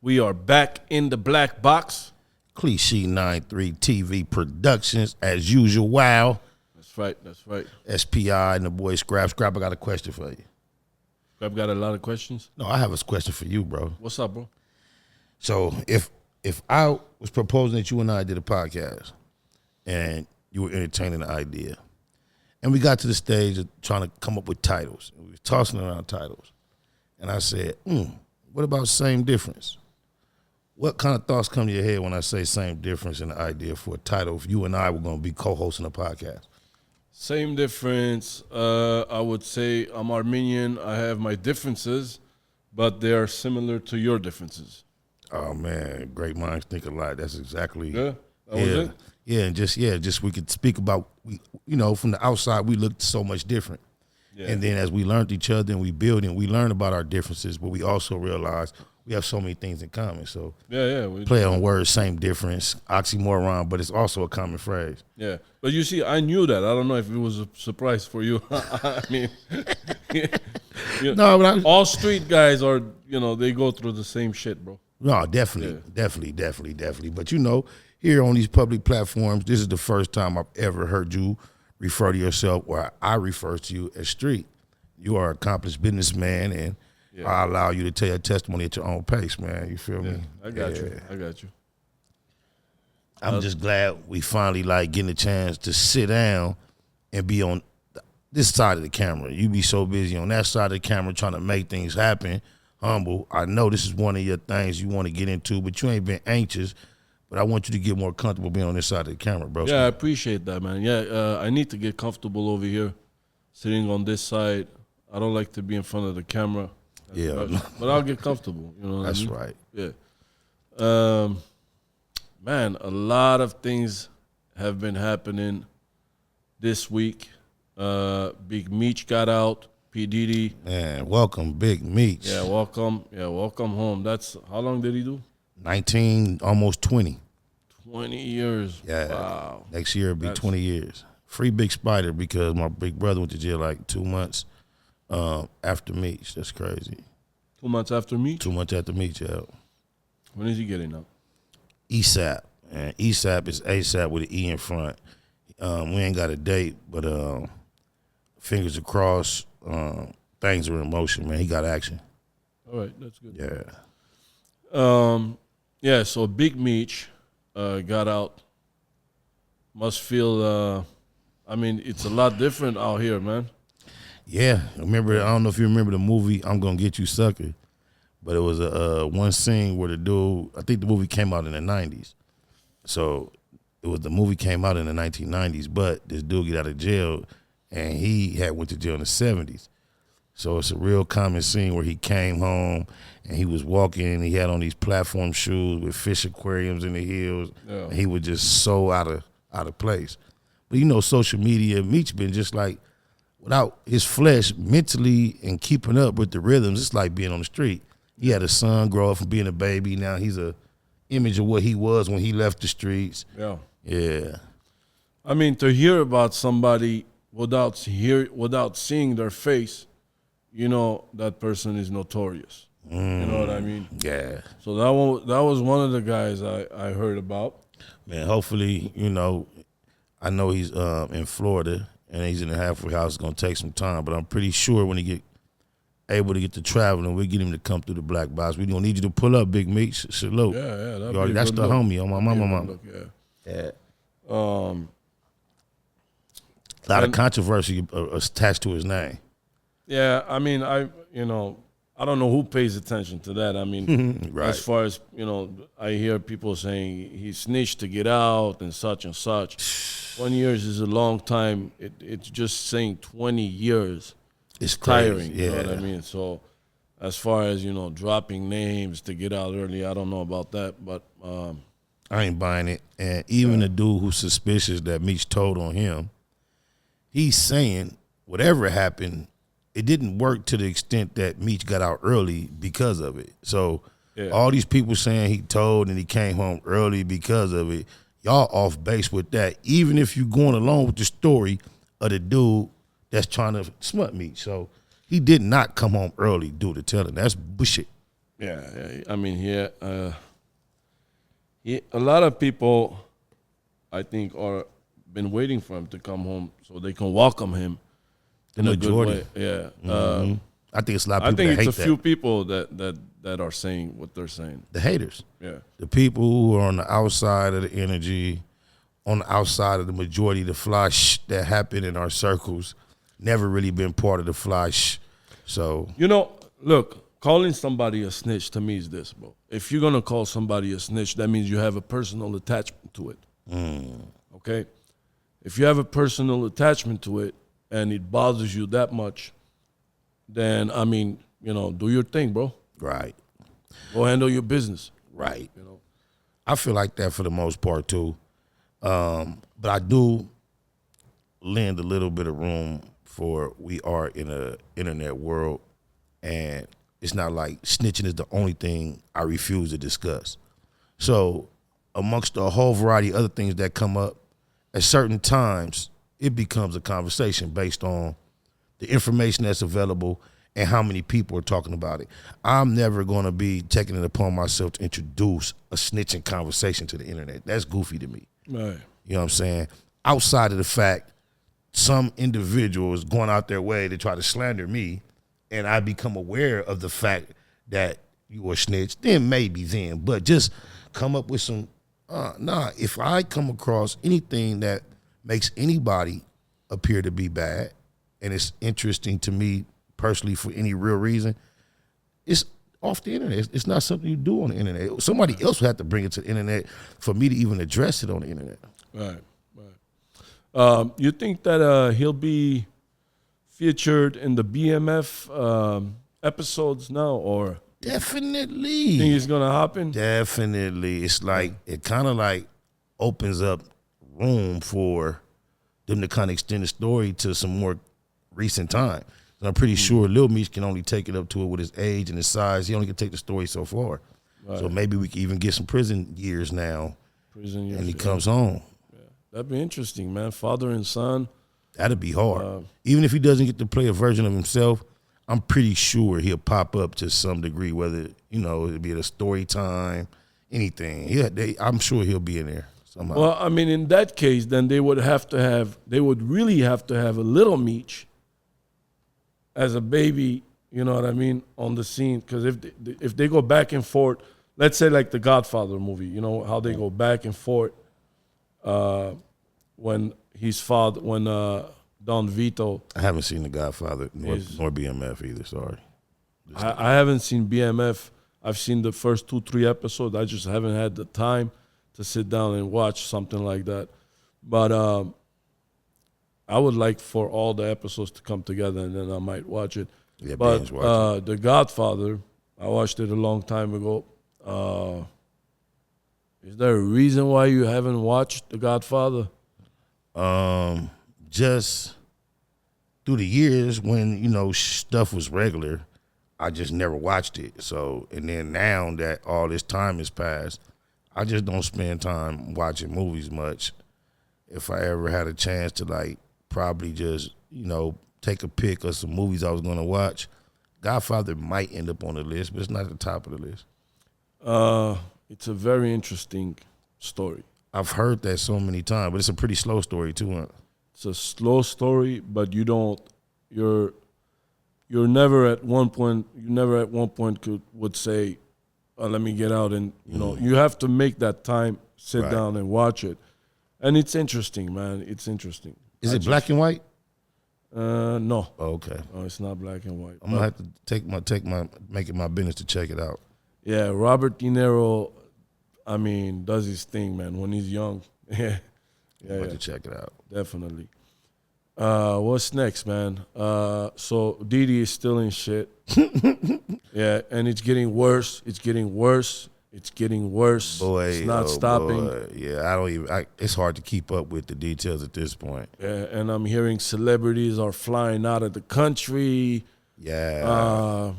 We are back in the black box. CLICHY93tv Productions, as usual. Wow. That's right. That's right. SPI and the boy Scrap. Scrap, I got a question for you. Scrap got a lot of questions. No, I have a question for you, bro. What's up, bro? So if I was proposing that you and I did a podcast and you were entertaining the idea, and we got to the stage of trying to come up with titles, and we were tossing around titles, and I said, what about same difference? What kind of thoughts come to your head when I say same difference in the idea for a title if you and I were going to be co-hosting a podcast? Same difference. I would say I'm Armenian. I have my differences, but they are similar to your differences. Oh, man, great minds think alike. That's exactly. Yeah, that was it? Yeah, and just we could speak about, from the outside, we looked so much different. Yeah. And then as we learned each other and we build and we learn about our differences, but we also realize we have so many things in common. So we play on words, same difference, oxymoron, but it's also a common phrase. Yeah, but you see, I knew that. I don't know if it was a surprise for you. I mean, no, but all street guys are, they go through the same shit, bro. No, definitely. But here on these public platforms, this is the first time I've ever heard you refer to yourself, or I refer to you as street. You are an accomplished businessman, and I allow you to tell your testimony at your own pace, man. You feel me? I got you. I'm just glad we finally getting a chance to sit down and be on this side of the camera. You be so busy on that side of the camera trying to make things happen. Humble. I know this is one of your things you want to get into, but you ain't been anxious. But I want you to get more comfortable being on this side of the camera, bro. Yeah, I appreciate that, man. Yeah, I need to get comfortable over here, sitting on this side. I don't like to be in front of the camera. But I'll get comfortable. That's right. Yeah. Man, a lot of things have been happening this week. Big Meech got out. P. Diddy. Man, welcome, Big Meech. Yeah, welcome. Yeah, welcome home. That's, how long did he do? 19, almost 20. 20 years. Yeah. Wow. Next year it'll be 20 years. Free Big Spider because my big brother went to jail 2 months after Meech. That's crazy. 2 months after Meech? 2 months after Meech, yeah. When is he getting out? ESAP. And ESAP is ASAP with an E in front. We ain't got a date, but fingers crossed. Things are in motion, man. He got action. All right, that's good. Yeah. So Big Meech got out. Must feel, it's a lot different out here, man. Yeah. I don't know if you remember the movie I'm Gonna Get You Sucker, but it was one scene where the dude, I think the movie came out in the 90s. So the movie came out in the 1990s, but this dude get out of jail and he had went to jail in the 70s. So it's a real common scene where he came home and he was walking. He had on these platform shoes with fish aquariums in the heels. Yeah. And he was just so out of place. But social media, Meech been just without his flesh mentally and keeping up with the rhythms. It's like being on the street. He had a son grow up from being a baby. Now he's a image of what he was when he left the streets. Yeah. Yeah. To hear about somebody without seeing their face, that person is notorious. You know what I mean? Yeah. So that was one of the guys I heard about. Man, hopefully, I know he's in Florida and he's in the halfway house. It's gonna take some time, but I'm pretty sure when he get able to get to traveling, we get him to come through the black box. We don't need you to pull up, Big Meech. Salute. Yeah. That's the homie on my mama. Yeah. A lot of controversy attached to his name. Yeah, I don't know who pays attention to that. Right. As far as, I hear people saying he snitched to get out and such and such. 20 years is a long time. It's just saying 20 years. It's tiring, yeah. You know what I mean? So as far as, dropping names to get out early, I don't know about that. But I ain't buying it. And even the dude who's suspicious that Meech told on him, he's saying whatever happened, it didn't work to the extent that Meech got out early because of it. So all these people saying he told and he came home early because of it, y'all off base with that, even if you're going along with the story of the dude that's trying to smut Meech. So he did not come home early due to telling. That's bullshit. Yeah. I mean, a lot of people, I think, are been waiting for him to come home so they can welcome him in a good way. Yeah. I think it's a lot of I people think that it's hate a few people that are saying what they're saying. the haters. Yeah. The people who are on the outside of the energy, on the outside of the majority of the fly that happen in our circles, never really been part of the fly. So Look, calling somebody a snitch to me is this, bro. If you're gonna call somebody a snitch, that means you have a personal attachment to it. Okay? If you have a personal attachment to it and it bothers you that much, then I mean, do your thing, bro. right. Go handle your business. Right. I feel like that for the most part too. But I do lend a little bit of room for we are in a internet world, and it's not like snitching is the only thing I refuse to discuss. So amongst a whole variety of other things that come up, at certain times it becomes a conversation based on the information that's available and how many people are talking about it. I'm never going to be taking it upon myself to introduce a snitching conversation to the internet. That's goofy to me. Right. You know what I'm saying? Outside of the fact some individual is going out their way to try to slander me and I become aware of the fact that you were snitched, then maybe then. But just come up with some, if I come across anything that makes anybody appear to be bad and it's interesting to me personally for any real reason, it's off the internet. It's not something you do on the internet. Somebody else would have to bring it to the internet for me to even address it on the internet. Right. You think that he'll be featured in the BMF episodes now, or Definitely. think he's gonna happen? Definitely. It's like it kind of like opens up room for them to kind of extend the story to some more recent time. And I'm pretty sure Lil Meech can only take it up to it with his age and his size. He only can take the story so far. Right. So maybe we can even get some prison years now. And he comes home. Yeah. That'd be interesting, man. Father and son. That'd be hard. Even if he doesn't get to play a version of himself, I'm pretty sure he'll pop up to some degree, whether, it'd be at a story time, anything. I'm sure he'll be in there somehow. Well, I mean, in that case, then they would really have to have a little Meech as a baby, you know what I mean, on the scene. Because if they go back and forth, let's say like the Godfather movie, how they go back and forth when Don Vito. I haven't seen The Godfather nor BMF either, sorry. I haven't seen BMF. I've seen the first 2-3 episodes. I just haven't had the time to sit down and watch something like that. But I would like for all the episodes to come together, and then I might watch it. Yeah, but The Godfather, I watched it a long time ago. Is there a reason why you haven't watched The Godfather? Just through the years when, stuff was regular, I just never watched it. So, and then now that all this time has passed, I just don't spend time watching movies much. If I ever had a chance to probably just, take a pick of some movies I was going to watch, Godfather might end up on the list, but it's not at the top of the list. It's a very interesting story. I've heard that so many times, but it's a pretty slow story too, huh? It's a slow story, but you're never at one point would say, let me get out and, you have to make that time, sit down and watch it. And it's interesting, man. It's interesting. Is it black and white? No. Oh, okay. No, it's not black and white. I'm gonna have to make it my business to check it out. Yeah, Robert De Niro, does his thing, man, when he's young. Yeah. I'm going to check it out. Definitely. What's next, man? So Didi is still in shit. Yeah, and it's getting worse. It's getting worse. Boy, it's not stopping. Boy. Yeah, it's hard to keep up with the details at this point. Yeah, and I'm hearing celebrities are flying out of the country. Yeah.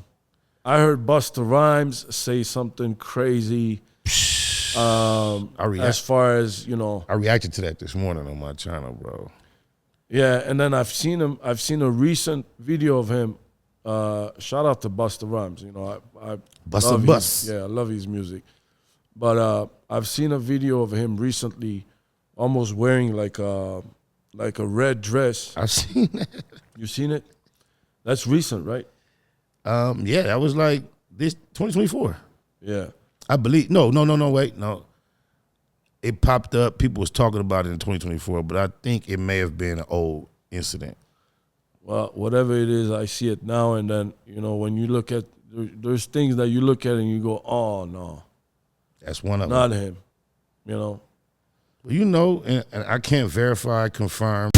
I heard Busta Rhymes say something crazy. As far as, I reacted to that this morning on my channel, bro. Yeah, and then I've seen a recent video of him shout out to Busta Rhymes. You know, I Busta love Bus. I love his music. But I've seen a video of him recently, almost wearing like a red dress. I've seen that. You seen it? That's recent, right? Yeah, that was like this 2024. Yeah. I believe. No, wait, no. It popped up. People was talking about it in 2024, but I think it may have been an old incident. Well, whatever it is, I see it now and then. You know, when you look at, there's things that you look at and you go, oh, no. That's one of Not them. him, you know. Well, you know, and I can't verify, confirm.